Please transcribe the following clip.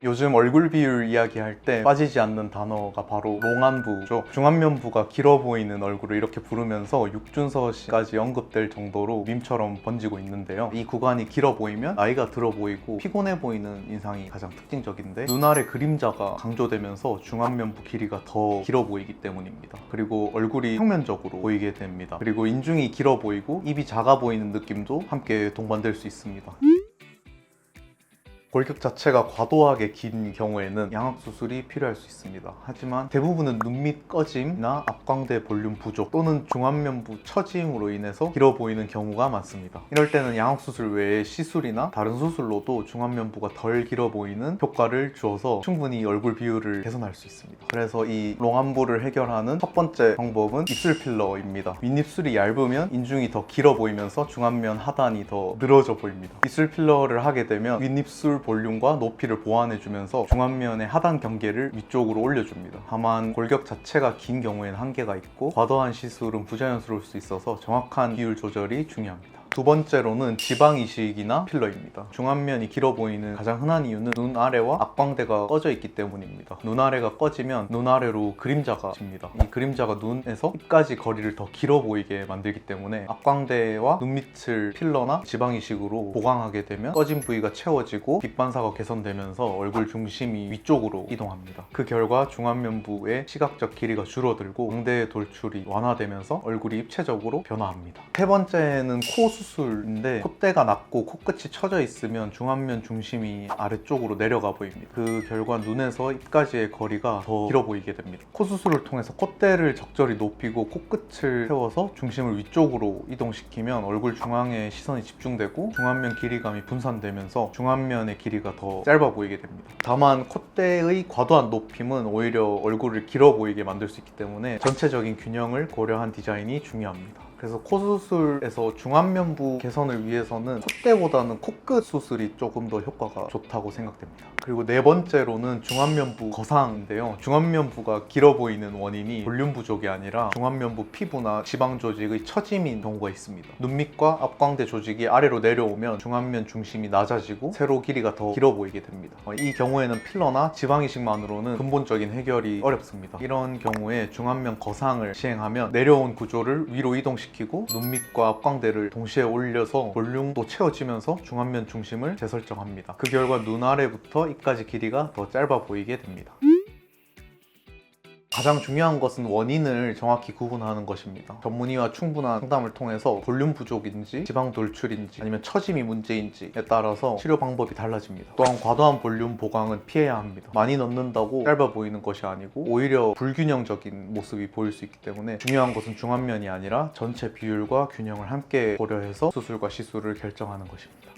요즘 얼굴 비율 이야기할 때 빠지지 않는 단어가 바로 롱안부죠. 중안면부가 길어 보이는 얼굴을 이렇게 부르면서 육준서 씨까지 언급될 정도로 밈처럼 번지고 있는데요. 이 구간이 길어 보이면 나이가 들어 보이고 피곤해 보이는 인상이 가장 특징적인데, 눈 아래 그림자가 강조되면서 중안면부 길이가 더 길어 보이기 때문입니다. 그리고 얼굴이 평면적으로 보이게 됩니다. 그리고 인중이 길어 보이고 입이 작아 보이는 느낌도 함께 동반될 수 있습니다. 골격 자체가 과도하게 긴 경우에는 양악수술이 필요할 수 있습니다. 하지만 대부분은 눈밑 꺼짐이나 앞광대 볼륨 부족 또는 중안면부 처짐으로 인해서 길어 보이는 경우가 많습니다. 이럴 때는 양악수술 외에 시술이나 다른 수술로도 중안면부가 덜 길어 보이는 효과를 주어서 충분히 얼굴 비율을 개선할 수 있습니다. 그래서 이 롱안부를 해결하는 첫 번째 방법은 입술 필러입니다. 윗입술이 얇으면 인중이 더 길어 보이면서 중안면 하단이 더 늘어져 보입니다. 입술 필러를 하게 되면 윗입술 볼륨과 높이를 보완해주면서 중안면의 하단 경계를 위쪽으로 올려줍니다. 다만 골격 자체가 긴 경우에는 한계가 있고 과도한 시술은 부자연스러울 수 있어서 정확한 비율 조절이 중요합니다. 두 번째로는 지방 이식이나 필러입니다. 중안면이 길어 보이는 가장 흔한 이유는 눈 아래와 앞광대가 꺼져 있기 때문입니다. 눈 아래가 꺼지면 눈 아래로 그림자가 집니다. 이 그림자가 눈에서 입까지 거리를 더 길어 보이게 만들기 때문에 앞광대와 눈밑을 필러나 지방 이식으로 보강하게 되면 꺼진 부위가 채워지고 빛 반사가 개선되면서 얼굴 중심이 위쪽으로 이동합니다. 그 결과 중안면부의 시각적 길이가 줄어들고 광대의 돌출이 완화되면서 얼굴이 입체적으로 변화합니다. 세 번째는 코 수술인데, 콧대가 낮고 코끝이 처져 있으면 중안면 중심이 아래쪽으로 내려가 보입니다. 그 결과 눈에서 입까지의 거리가 더 길어 보이게 됩니다. 코 수술을 통해서 콧대를 적절히 높이고 코끝을 세워서 중심을 위쪽으로 이동시키면 얼굴 중앙에 시선이 집중되고 중안면 길이감이 분산되면서 중안면의 길이가 더 짧아 보이게 됩니다. 다만 콧대의 과도한 높임은 오히려 얼굴을 길어 보이게 만들 수 있기 때문에 전체적인 균형을 고려한 디자인이 중요합니다. 그래서 코 수술에서 중안면부 개선을 위해서는 콧대보다는 코끝 수술이 조금 더 효과가 좋다고 생각됩니다. 그리고 네 번째로는 중안면부 거상인데요. 중안면부가 길어 보이는 원인이 볼륨 부족이 아니라 중안면부 피부나 지방 조직의 처짐인 경우가 있습니다. 눈밑과 앞광대 조직이 아래로 내려오면 중안면 중심이 낮아지고 세로 길이가 더 길어 보이게 됩니다. 이 경우에는 필러나 지방 이식만으로는 근본적인 해결이 어렵습니다. 이런 경우에 중안면 거상을 시행하면 내려온 구조를 위로 이동시키고 눈밑과 앞광대를 동시에 올려서 볼륨도 채워지면서 중안면 중심을 재설정합니다. 그 결과 눈 아래부터 입까지 길이가 더 짧아 보이게 됩니다. 가장 중요한 것은 원인을 정확히 구분하는 것입니다. 전문의와 충분한 상담을 통해서 볼륨 부족인지 지방 돌출인지 아니면 처짐이 문제인지에 따라서 치료 방법이 달라집니다. 또한 과도한 볼륨 보강은 피해야 합니다. 많이 넣는다고 짧아 보이는 것이 아니고 오히려 불균형적인 모습이 보일 수 있기 때문에 중요한 것은 중안면이 아니라 전체 비율과 균형을 함께 고려해서 수술과 시술을 결정하는 것입니다.